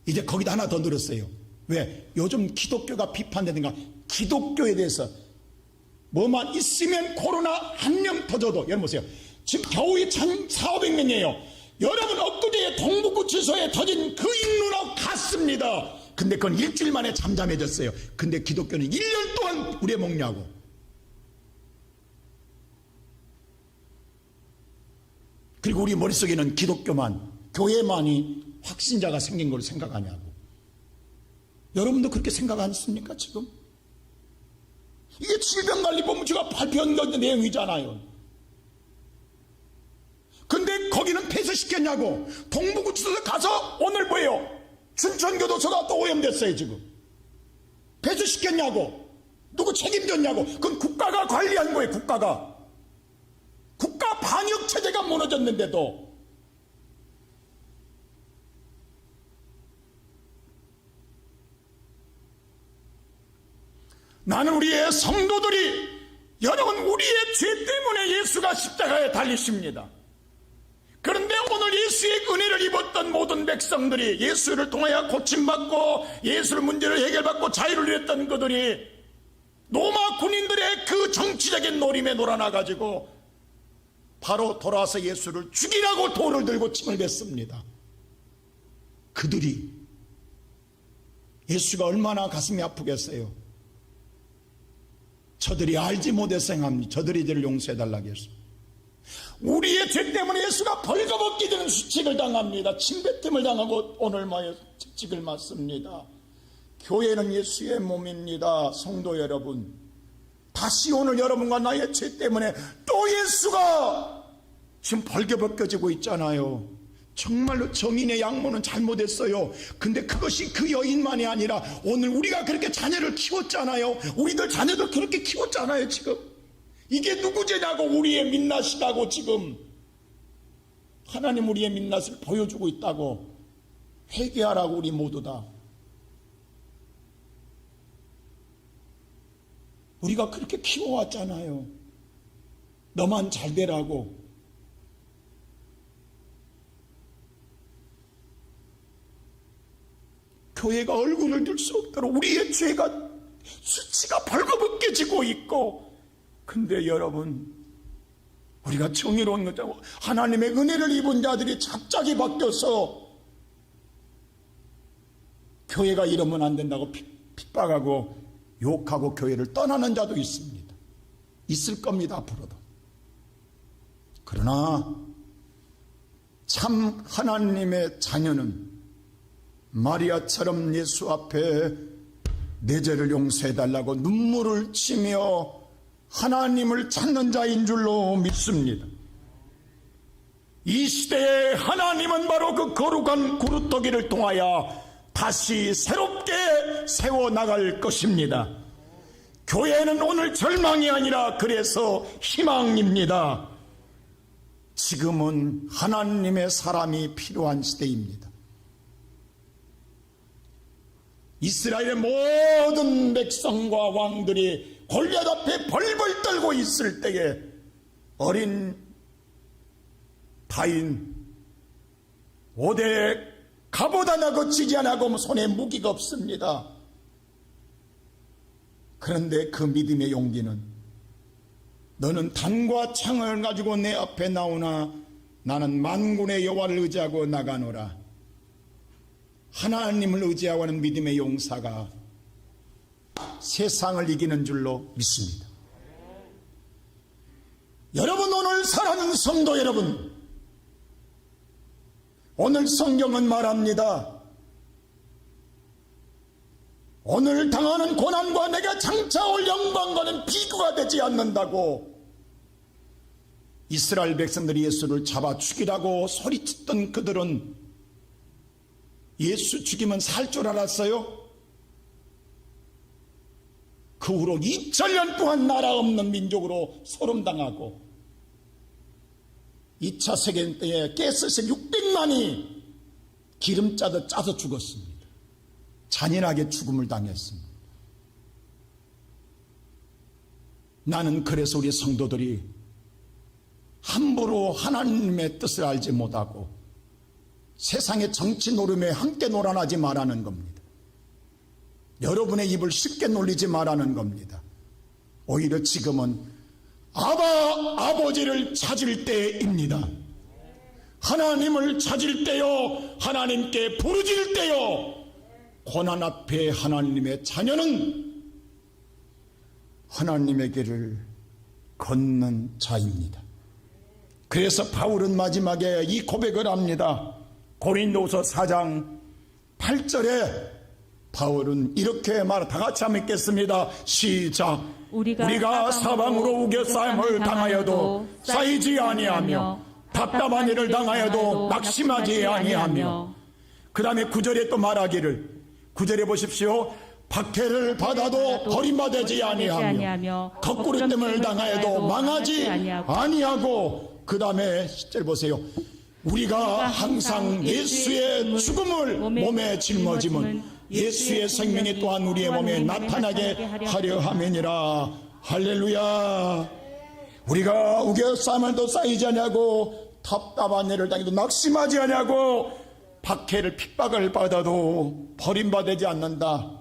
이제 거기다 하나 더 늘었어요. 왜? 요즘 기독교가 비판되든가 기독교에 대해서 뭐만 있으면 코로나 한 명 터져도, 여러분 보세요. 지금 겨우 1,400명이에요. 여러분, 엊그제 동부구치소에 터진 그 인류나 같습니다. 근데 그건 일주일 만에 잠잠해졌어요. 근데 기독교는 1년 동안 우려먹냐고. 그리고 우리 머릿속에는 기독교만, 교회만이 확신자가 생긴 걸 생각하냐고. 여러분도 그렇게 생각 안 했습니까, 지금? 이게 질병관리본부가 발표한 내용이잖아요. 근데 거기는 폐쇄시켰냐고. 동부구치소에 가서 오늘 뭐예요? 춘천교도소가 또 오염됐어요, 지금. 폐쇄시켰냐고. 누구 책임졌냐고. 그건 국가가 관리한 거예요, 국가가. 국가 반역체제가 무너졌는데도 나는 우리의 성도들이, 여러분, 우리의 죄 때문에 예수가 십자가에 달리십니다. 그런데 오늘 예수의 은혜를 입었던 모든 백성들이, 예수를 통하여 고침받고 예수의 문제를 해결받고 자유를 누렸던 그들이 로마 군인들의 그 정치적인 노림에 놀아나가지고 바로 돌아와서 예수를 죽이라고 돌을 들고 침을 뱉습니다. 그들이, 예수가 얼마나 가슴이 아프겠어요. 저들이 알지 못해서 행합니다. 저들이 이들을 용서해달라고 했어요. 우리의 죄 때문에 예수가 벌거벗게 되는 수칙을 당합니다. 침뱉음을 당하고 오늘 직직을 맞습니다. 교회는 예수의 몸입니다. 성도 여러분, 다시 오늘 여러분과 나의 죄 때문에 또 예수가 지금 벌거벗겨지고 있잖아요. 정말로 정인의 양모는 잘못했어요. 근데 그것이 그 여인만이 아니라 오늘 우리가 그렇게 자녀를 키웠잖아요. 우리들 자녀들 그렇게 키웠잖아요. 지금 이게 누구 죄냐고, 우리의 민낯이라고. 지금 하나님 우리의 민낯을 보여주고 있다고. 회개하라고. 우리 모두 다 우리가 그렇게 키워왔잖아요. 너만 잘 되라고. 교회가 얼굴을 들 수 없도록 우리의 죄가, 수치가 벌거벗겨지고 있고, 근데 여러분, 우리가 정의로운 거죠. 하나님의 은혜를 입은 자들이 갑자기 바뀌어서 교회가 이러면 안 된다고 핍박하고 욕하고 교회를 떠나는 자도 있습니다. 있을 겁니다, 앞으로도. 그러나 참 하나님의 자녀는 마리아처럼 예수 앞에 내 죄를 용서해달라고 눈물을 치며 하나님을 찾는 자인 줄로 믿습니다. 이 시대에 하나님은 바로 그 거룩한 구루터기를 통하여 다시 새롭게 세워나갈 것입니다. 교회는 오늘 절망이 아니라 그래서 희망입니다. 지금은 하나님의 사람이 필요한 시대입니다. 이스라엘의 모든 백성과 왕들이 골리앗 앞에 벌벌 떨고 있을 때에 어린 다인 5대 갑옷 하나 거치지 않고 손에 무기가 없습니다. 그런데 그 믿음의 용기는, 너는 단과 창을 가지고 내 앞에 나오나 나는 만군의 여호와를 의지하고 나가노라. 하나님을 의지하고 하는 믿음의 용사가 세상을 이기는 줄로 믿습니다. 여러분, 오늘 사랑하는 성도 여러분, 오늘 성경은 말합니다. 오늘 당하는 고난과 내가 장차 올 영광과는 비교가 되지 않는다고. 이스라엘 백성들이 예수를 잡아 죽이라고 소리쳤던 그들은 예수 죽이면 살 줄 알았어요? 그 후로 2000년 동안 나라 없는 민족으로 소름당하고 2차 세계대전 때에 가스실 600만이 기름짜듯 짜서 죽었습니다. 잔인하게 죽음을 당했습니다. 나는 그래서 우리 성도들이 함부로 하나님의 뜻을 알지 못하고 세상의 정치 노름에 함께 놀아나지 말라는 겁니다. 여러분의 입을 쉽게 놀리지 말라는 겁니다. 오히려 지금은 아버지를 찾을 때입니다. 하나님을 찾을 때요, 하나님께 부르짖을 때요, 고난 앞에 하나님의 자녀는 하나님의 길을 걷는 자입니다. 그래서 바울은 마지막에 이 고백을 합니다. 고린도후서 4장 8절에 바울은 이렇게 다 같이 한번 읽겠습니다. 시작. 우리가 사방으로 우겨싸임을 당하여도 쌓이지 아니하며 답답한 일을 당하여도 낙심하지 아니하며. 그 다음에 9절에 또 말하기를, 9절에 보십시오. 박해를 받아도 버림받지 아니하며 거꾸로됨을 당하여도 망하지 아니하고. 그 다음에 10절 보세요. 우리가 항상 예수의 죽음을 몸에 짊어짐은 예수의 생명이 또한 우리의 몸에 나타나게 하려 함이니라. 할렐루야. 우리가 우겨싸면도 쌓이지 않냐고, 답답한 일을 당해도 낙심하지 않냐고, 박해를 핍박을 받아도 버림받지 않는다.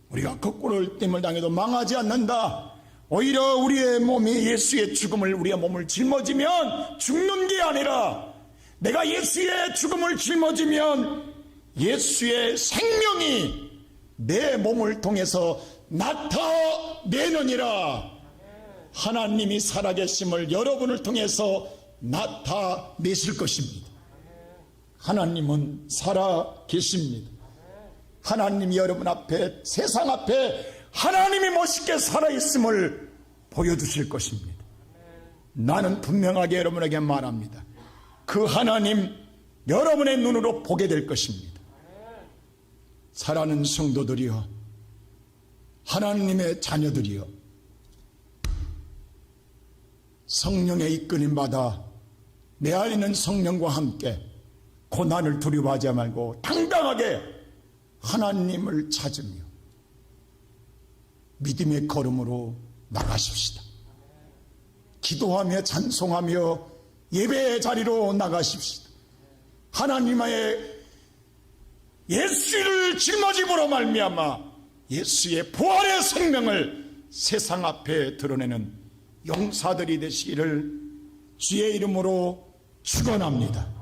우리가 거꾸로 뜸을 당해도 망하지 않는다. 오히려 우리의 몸이 예수의 죽음을, 우리의 몸을 짊어지면 죽는 게 아니라, 내가 예수의 죽음을 짊어지면 예수의 생명이 내 몸을 통해서 나타내느니라. 하나님이 살아계심을 여러분을 통해서 나타내실 것입니다. 하나님은 살아계십니다. 하나님이 여러분 앞에, 세상 앞에 하나님이 멋있게 살아있음을 보여주실 것입니다. 나는 분명하게 여러분에게 말합니다. 그 하나님 여러분의 눈으로 보게 될 것입니다. 사랑하는 성도들이여, 하나님의 자녀들이여, 성령의 이끌림 받아 내 안에 있는 성령과 함께 고난을 두려워하지 말고 당당하게 하나님을 찾으며 믿음의 걸음으로 나가십시다. 기도하며 찬송하며 예배의 자리로 나가십시다. 하나님의 예수를 짊어짐으로 말미암아 예수의 부활의 생명을 세상 앞에 드러내는 용사들이 되시기를 주의 이름으로 축원합니다.